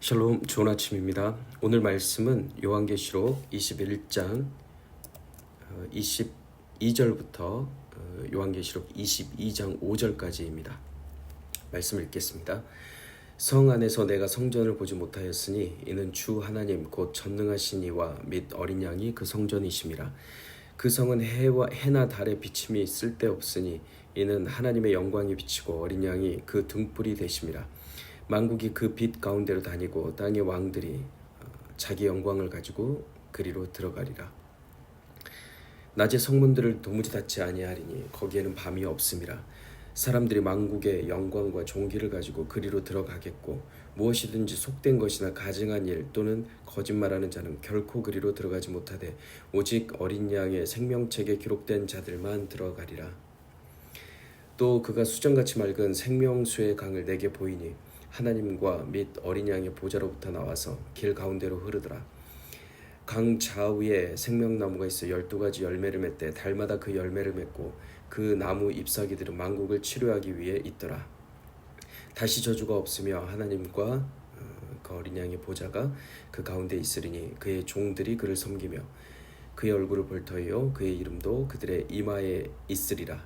샬롬, 좋은 아침입니다. 오늘 말씀은 요한계시록 21장 22절부터 요한계시록 22장 5절까지입니다. 말씀 읽겠습니다. 성 안에서 내가 성전을 보지 못하였으니 이는 주 하나님 곧 전능하신 이와 및 어린 양이 그 성전이심이라. 그 성은 해나 달의 비침이 쓸데없으니 이는 하나님의 영광이 비치고 어린 양이 그 등불이 되심이라. 만국이 그 빛 가운데로 다니고 땅의 왕들이 자기 영광을 가지고 그리로 들어가리라. 낮에 성문들을 도무지 닫지 아니하리니 거기에는 밤이 없음이라. 사람들이 만국의 영광과 존귀를 가지고 그리로 들어가겠고 무엇이든지 속된 것이나 가증한 일 또는 거짓말하는 자는 결코 그리로 들어가지 못하되 오직 어린 양의 생명책에 기록된 자들만 들어가리라. 또 그가 수정같이 맑은 생명수의 강을 내게 보이니 하나님과 및 어린 양의 보좌로부터 나와서 길 가운데로 흐르더라. 강 좌우에 생명나무가 있어 12가지 열매를 맺되 달마다 그 열매를 맺고 그 나무 잎사귀들은 만국을 치료하기 위해 있더라. 다시 저주가 없으며 하나님과 그 어린 양의 보좌가 그 가운데 있으리니 그의 종들이 그를 섬기며 그의 얼굴을 볼 터이요 그의 이름도 그들의 이마에 있으리라.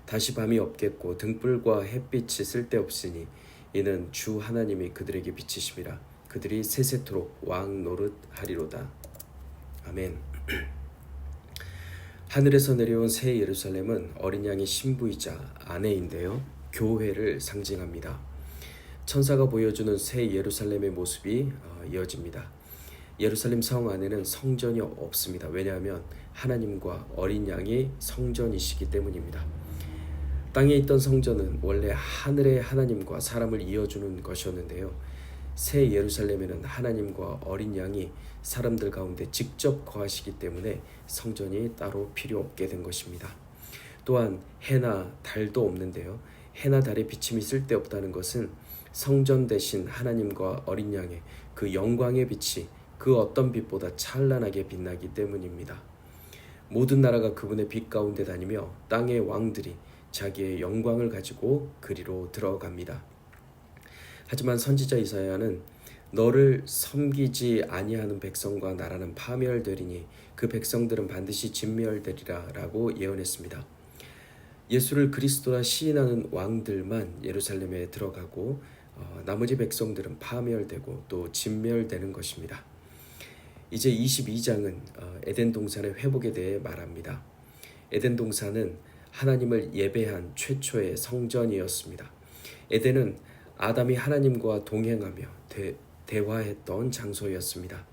다시 밤이 없겠고 등불과 햇빛이 쓸데없으니 이는 주 하나님이 그들에게 비치심이라. 그들이 세세토록 왕 노릇하리로다. 아멘. 하늘에서 내려온 새 예루살렘은 어린 양의 신부이자 아내인데요, 교회를 상징합니다. 천사가 보여주는 새 예루살렘의 모습이 이어집니다. 예루살렘 성 안에는 성전이 없습니다. 왜냐하면 하나님과 어린 양이 성전이시기 때문입니다. 땅에 있던 성전은 원래 하늘의 하나님과 사람을 이어주는 것이었는데요, 새 예루살렘에는 하나님과 어린 양이 사람들 가운데 직접 거하시기 때문에 성전이 따로 필요 없게 된 것입니다. 또한 해나 달도 없는데요, 해나 달의 비침이 쓸데없다는 것은 성전 대신 하나님과 어린 양의 그 영광의 빛이 그 어떤 빛보다 찬란하게 빛나기 때문입니다. 모든 나라가 그분의 빛 가운데 다니며 땅의 왕들이 자기의 영광을 가지고 그리로 들어갑니다. 하지만 선지자 이사야는 너를 섬기지 아니하는 백성과 나라는 파멸되리니 그 백성들은 반드시 진멸되리라 라고 예언했습니다. 예수를 그리스도라 시인하는 왕들만 예루살렘에 들어가고 나머지 백성들은 파멸되고 또 진멸되는 것입니다. 이제 22장은 에덴 동산의 회복에 대해 말합니다. 에덴 동산은 하나님을 예배한 최초의 성전이었습니다. 에덴은 아담이 하나님과 동행하며 대화했던 장소였습니다.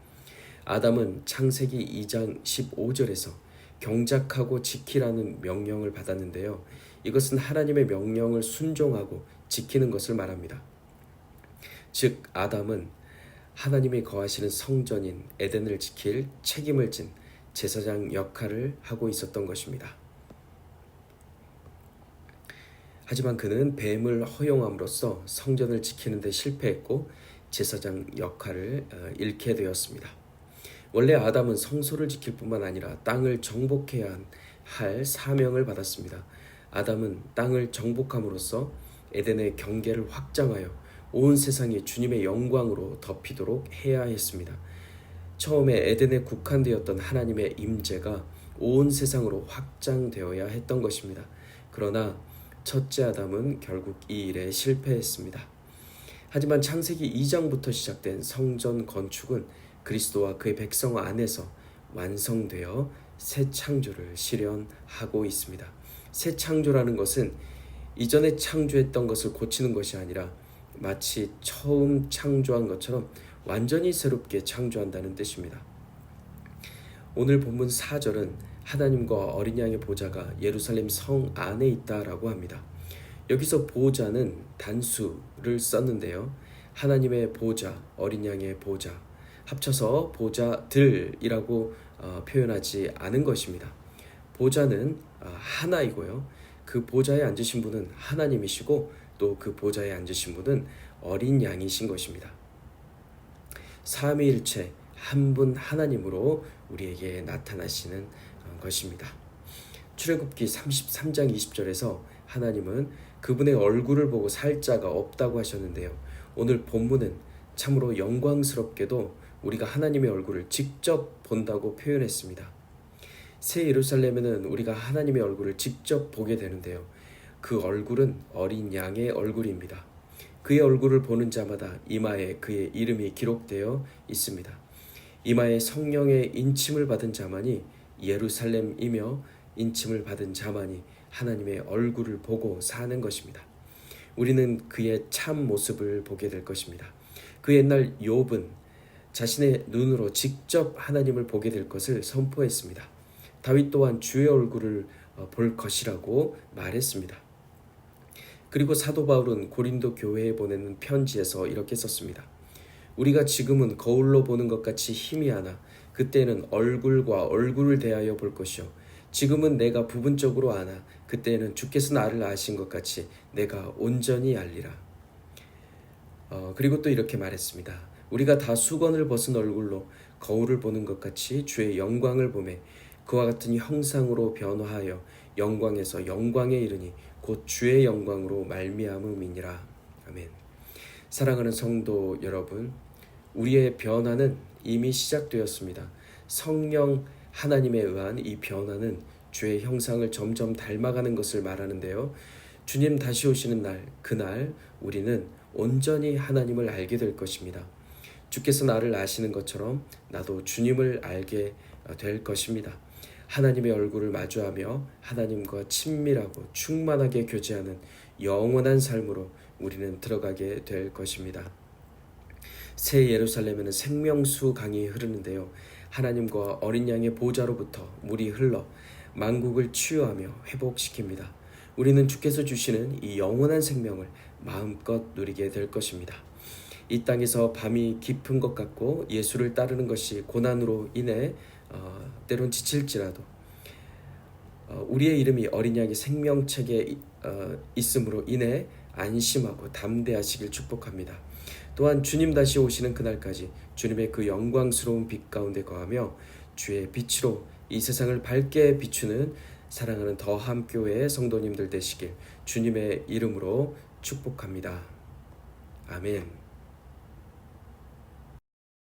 아담은 창세기 2장 15절에서 경작하고 지키라는 명령을 받았는데요, 이것은 하나님의 명령을 순종하고 지키는 것을 말합니다. 즉 아담은 하나님이 거하시는 성전인 에덴을 지킬 책임을 진 제사장 역할을 하고 있었던 것입니다. 하지만 그는 뱀을 허용함으로써 성전을 지키는 데 실패했고 제사장 역할을 잃게 되었습니다. 원래 아담은 성소를 지킬 뿐만 아니라 땅을 정복해야 할 사명을 받았습니다. 아담은 땅을 정복함으로써 에덴의 경계를 확장하여 온 세상이 주님의 영광으로 덮이도록 해야 했습니다. 처음에 에덴에 국한되었던 하나님의 임재가 온 세상으로 확장되어야 했던 것입니다. 그러나 첫째 아담은 결국 이 일에 실패했습니다. 하지만 창세기 2장부터 시작된 성전 건축은 그리스도와 그의 백성 안에서 완성되어 새 창조를 실현하고 있습니다. 새 창조라는 것은 이전에 창조했던 것을 고치는 것이 아니라 마치 처음 창조한 것처럼 완전히 새롭게 창조한다는 뜻입니다. 오늘 본문 4절은 하나님과 어린 양의 보좌가 예루살렘 성 안에 있다라고 합니다. 여기서 보좌는 단수를 썼는데요, 하나님의 보좌, 어린 양의 보좌, 합쳐서 보좌들이라고 표현하지 않은 것입니다. 보좌는 하나이고요, 그 보좌에 앉으신 분은 하나님이시고 또 그 보좌에 앉으신 분은 어린 양이신 것입니다. 삼위일체 한 분 하나님으로 우리에게 나타나시는 것입니다. 출애굽기 33장 20절에서 하나님은 그분의 얼굴을 보고 살 자가 없다고 하셨는데요, 오늘 본문은 참으로 영광스럽게도 우리가 하나님의 얼굴을 직접 본다고 표현했습니다. 새 예루살렘에는 우리가 하나님의 얼굴을 직접 보게 되는데요. 그 얼굴은 어린 양의 얼굴입니다. 그의 얼굴을 보는 자마다 이마에 그의 이름이 기록되어 있습니다. 이마에 성령의 인침을 받은 자만이 예루살렘이며 인침을 받은 자만이 하나님의 얼굴을 보고 사는 것입니다. 우리는 그의 참 모습을 보게 될 것입니다. 그 옛날 욥은 자신의 눈으로 직접 하나님을 보게 될 것을 선포했습니다. 다윗 또한 주의 얼굴을 볼 것이라고 말했습니다. 그리고 사도 바울은 고린도 교회에 보내는 편지에서 이렇게 썼습니다. 우리가 지금은 거울로 보는 것 같이 희미하나 그때는 얼굴과 얼굴을 대하여 볼 것이요 지금은 내가 부분적으로 아나 그때는 주께서 나를 아신 것 같이 내가 온전히 알리라. 그리고 또 이렇게 말했습니다. 우리가 다 수건을 벗은 얼굴로 거울을 보는 것 같이 주의 영광을 보매 그와 같은 형상으로 변화하여 영광에서 영광에 이르니 곧 주의 영광으로 말미암음이니라. 아멘. 사랑하는 성도 여러분, 우리의 변화는 이미 시작되었습니다. 성령 하나님에 의한 이 변화는 주의 형상을 점점 닮아가는 것을 말하는데요. 주님 다시 오시는 날, 그날 우리는 온전히 하나님을 알게 될 것입니다. 주께서 나를 아시는 것처럼 나도 주님을 알게 될 것입니다. 하나님의 얼굴을 마주하며 하나님과 친밀하고 충만하게 교제하는 영원한 삶으로 우리는 들어가게 될 것입니다. 새 예루살렘에는 생명수 강이 흐르는데요. 하나님과 어린 양의 보좌로부터 물이 흘러 만국을 치유하며 회복시킵니다. 우리는 주께서 주시는 이 영원한 생명을 마음껏 누리게 될 것입니다. 이 땅에서 밤이 깊은 것 같고 예수를 따르는 것이 고난으로 인해 때론 지칠지라도 우리의 이름이 어린 양의 생명책에 있음으로 인해 안심하고 담대하시길 축복합니다. 또한 주님 다시 오시는 그날까지 주님의 그 영광스러운 빛 가운데 거하며 주의 빛으로 이 세상을 밝게 비추는 사랑하는 더함교회 성도님들 되시길 주님의 이름으로 축복합니다. 아멘.